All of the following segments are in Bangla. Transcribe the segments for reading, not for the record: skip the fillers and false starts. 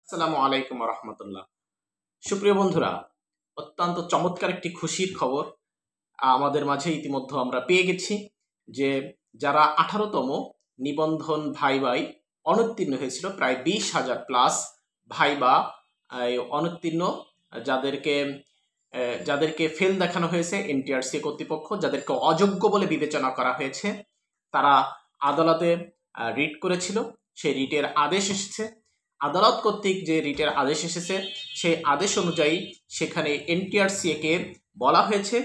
আসসালামু আলাইকুম রহমতুল্লাহ। সুপ্রিয় বন্ধুরা, অত্যন্ত চমৎকার একটি খুশির খবর আমাদের মাঝে ইতিমধ্যে আমরা পেয়ে গেছি যে যারা 18তম নিবন্ধন ভাইবাই অনুত্তীর্ণ হয়েছিল, প্রায় 20,000 প্লাস ভাইবা অনুত্তীর্ণ, যাদেরকে যাদেরকে ফেল দেখানো হয়েছে এনটিআরসি কর্তৃপক্ষ, যাদেরকে অযোগ্য বলে বিবেচনা করা হয়েছে, তারা আদালতে রিট করেছিল। সেই রিটের আদেশ এসেছে। আদালত কর্তৃক যে রিটের আদেশ এসেছে সেই আদেশ অনুযায়ী সেখানে এনটিআরসি-কে বলা হয়েছে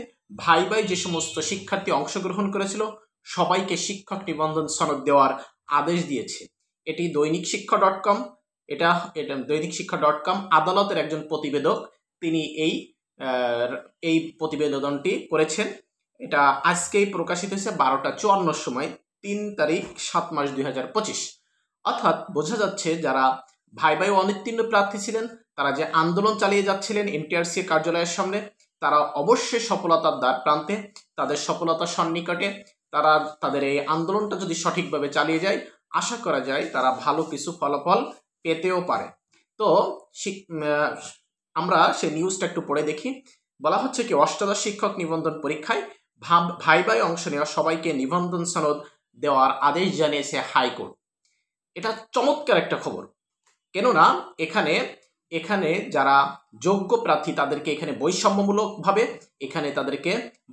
ভাইবাই যে সমস্ত শিক্ষার্থী অংশগ্রহণ করেছিল সবাইকে শিক্ষক নিবন্ধন সনদ দেওয়ার আদেশ দিয়েছে। এটি দৈনিক শিক্ষা .com, এটা দৈনিক শিক্ষা .com আদালতের একজন প্রতিবেদক, তিনি এই প্রতিবেদনটি করেছেন। এটা আজকেই প্রকাশিত হয়েছে 12টা 54 সময়, 3 তারিখ 7 মাস 2025। অর্থাৎ বোঝা যাচ্ছে যারা ভাইবাই অনুত্তীর্ণ প্রার্থী ছিলেন, তারা যে আন্দোলন চালিয়ে যাচ্ছিলেন এনটিআরসি কার্যালয়ের সামনে, তারা অবশ্যই সফলতার দ্বার প্রান্তে, তাদের সফলতার সন্নিকটে। তারা তাদের এই আন্দোলনটা যদি সঠিকভাবে চালিয়ে যায়, আশা করা যায় তারা ভালো কিছু ফলাফল পেতেও পারে। তো আমরা সেই নিউজটা একটু পড়ে দেখি। বলা হচ্ছে কি, অষ্টাদশ শিক্ষক নিবন্ধন পরীক্ষায় ভাইবাই অংশ নেওয়া সবাইকে নিবন্ধন সনদ দেওয়ার আদেশ জানিয়েছে হাইকোর্ট। এটা চমৎকার একটা খবর, কেননা এখানে যারা যোগ্য প্রার্থী তাদেরকে এখানে বৈষম্যমূলকভাবে এখানে তাদেরকে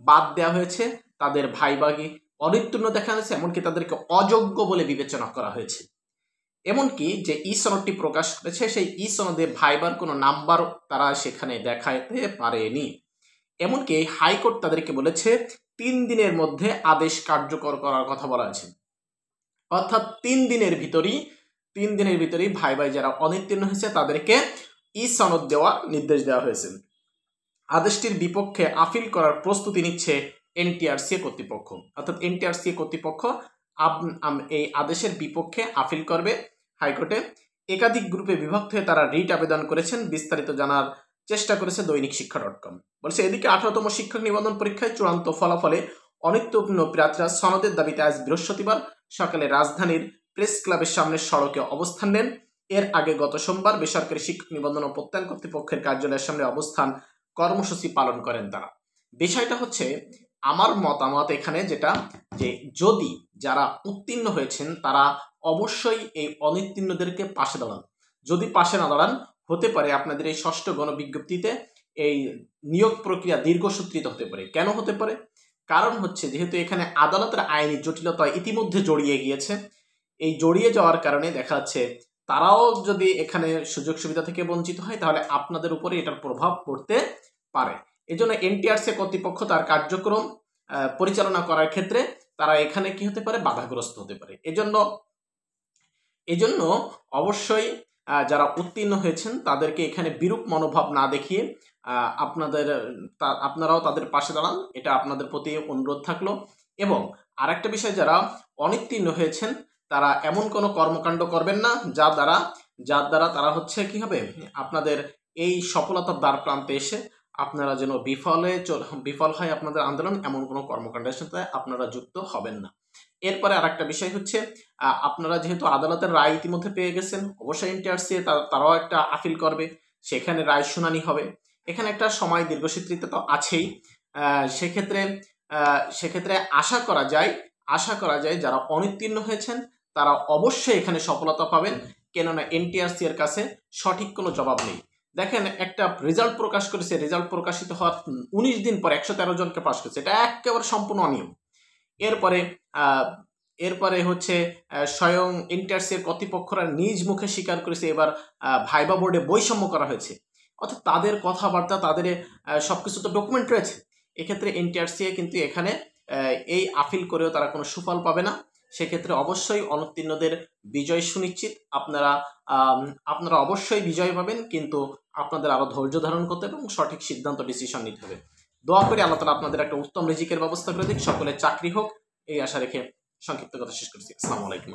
বাদ দেওয়া হয়েছে, তাদের ভাইবাগে অনুত্তীর্ণ দেখা হয়েছে, এমনকি তাদেরকে অযোগ্য বলে বিবেচনা করা হয়েছে। এমনকি যে ই সনদটি প্রকাশ করেছে সেই ই সনদে ভাইবার কোনো নাম্বার তারা সেখানে দেখাতে পারেনি। এমনকি হাইকোর্ট তাদেরকে বলেছে 3 দিনের মধ্যে আদেশ কার্যকর করার কথা বলা হয়েছে। অর্থাৎ 3 দিনের ভিতরেই ভাইবাই যারা অনুত্তীর্ণ হয়েছে তাদেরকে ই সনদ দেওয়ার নির্দেশ দেওয়া হয়েছে। আদেশটির বিপক্ষে আপিল করার প্রস্তুতি নিচ্ছে এনটিআরসি কর্তৃপক্ষ। অর্থাৎ এনটিআরসি কর্তৃপক্ষ এই আদেশের বিপক্ষে আপিল করবে হাইকোর্টে। একাধিক গ্রুপে বিভক্ত হয়ে তারা রিট আবেদন করেছেন। বিস্তারিত জানার চেষ্টা করেছে দৈনিক শিক্ষা .com। বলছে, এদিকে 18তম শিক্ষক নিবন্ধন পরীক্ষায় চূড়ান্ত ফলাফলে অনুত্তীর্ণ প্রার্থীরা সনদের দাবিতে আজ বৃহস্পতিবার সকালে রাজধানীর প্রেস ক্লাবের সামনে সড়কে অবস্থান নেন। এর আগে গত সোমবার বেসরকারি শিক্ষক নিবন্ধন ও প্রত্যয়ন কর্তৃপক্ষের কার্যালয়ের সামনে অবস্থান কর্মসূচি পালন করেন তারা। বিষয়টা হচ্ছে, আমার মতামত এখানে যেটা, যে যদি যারা উত্তীর্ণ হয়েছেন তারা অবশ্যই এই অনুত্তীর্ণদেরকে পাশে দাঁড়ান। যদি পাশে না দাঁড়ান, হতে পারে আপনাদের এই 6ষ্ঠ গণবিজ্ঞপ্তিতে এই নিয়োগ প্রক্রিয়া দীর্ঘসূত্রিত হতে পারে। কেন হতে পারে? কারণ হচ্ছে, যেহেতু এখানে আদালতের আইনি জটিলতা ইতিমধ্যে জড়িয়ে গিয়েছে, এই জড়িয়ে যাওয়ার কারণে দেখা যাচ্ছে তারাও যদি এখানে সুযোগ সুবিধা থেকে বঞ্চিত হয় তাহলে আপনাদের উপরে এটার প্রভাব পড়তে পারে। এজন্য এনটিআরসি কর্তৃপক্ষ তার কার্যক্রম পরিচালনা করার ক্ষেত্রে তারা এখানে কি হতে পারে, বাধাগ্রস্ত হতে পারে। এজন্য অবশ্যই যারা উত্তীর্ণ হয়েছেন তাদেরকে এখানে বিরূপ মনোভাব না দেখিয়ে আপনারাও তাদের পাশে দাঁড়ান, এটা আপনাদের প্রতি অনুরোধ থাকলো। এবং আরেকটা বিষয়, যারা অনুত্তীর্ণ হয়েছেন তারা এমন কোনো কর্মকাণ্ড করবেন না যার দ্বারা তারা হচ্ছে কি হবে, আপনাদের এই সফলতার দ্বার প্রান্তে এসে আপনারা যেন বিফল হয় আপনাদের আন্দোলন, এমন কোনো কর্মকাণ্ডের সাথে আপনারা যুক্ত হবেন না। এরপরে আরেকটা বিষয় হচ্ছে, আপনারা যেহেতু আদালতের রায় ইতিমধ্যে পেয়ে গেছেন, অবশ্যই এনটিআরসি তারাও একটা আপিল করবে, সেখানে রায় শুনানি হবে। এখানে একটা সময় দীর্ঘসূত্রিতা তো আছেই। সেক্ষেত্রে আশা করা যায় যারা অনুত্তীর্ণ হয়েছেন তারা অবশ্যই এখানে সফলতা পাবেন, কেননা এনটিআরসি এর কাছে সঠিক কোনো জবাব নেই। দেখেন, একটা রেজাল্ট প্রকাশ করেছে, রেজাল্ট প্রকাশিত হওয়ার 19 দিন পর 113 জনকে পাস করেছে, এটা একেবারে সম্পূর্ণ অনিয়ম। এরপরে হচ্ছে স্বয়ং এনটিআরসি এর কর্তৃপক্ষরা নিজ মুখে স্বীকার করেছে এবার ভাইবা বোর্ডে বৈষম্য করা হয়েছে। অর্থাৎ তাদের কথাবার্তা, তাদের সবকিছু তো ডকুমেন্ট রয়েছে। এক্ষেত্রে এনটিআরসি কিন্তু এখানে এই আপিল করেও তারা কোনো সুফল পাবে না। সেক্ষেত্রে অবশ্যই অনুত্তীর্ণদের বিজয় সুনিশ্চিত। আপনারা অবশ্যই বিজয় পাবেন, কিন্তু আপনাদের আরো ধৈর্য ধারণ করতে হবে এবং সঠিক সিদ্ধান্ত ডিসিশন নিতে হবে। দোয়া করি আল্লাহ তাআলা আপনাদের একটা উত্তম রিজিকের ব্যবস্থা করে দিক, সকলের চাকরি হোক, এই আশা রেখে সংক্ষিপ্ত কথা শেষ করছি। আসসালামু আলাইকুম।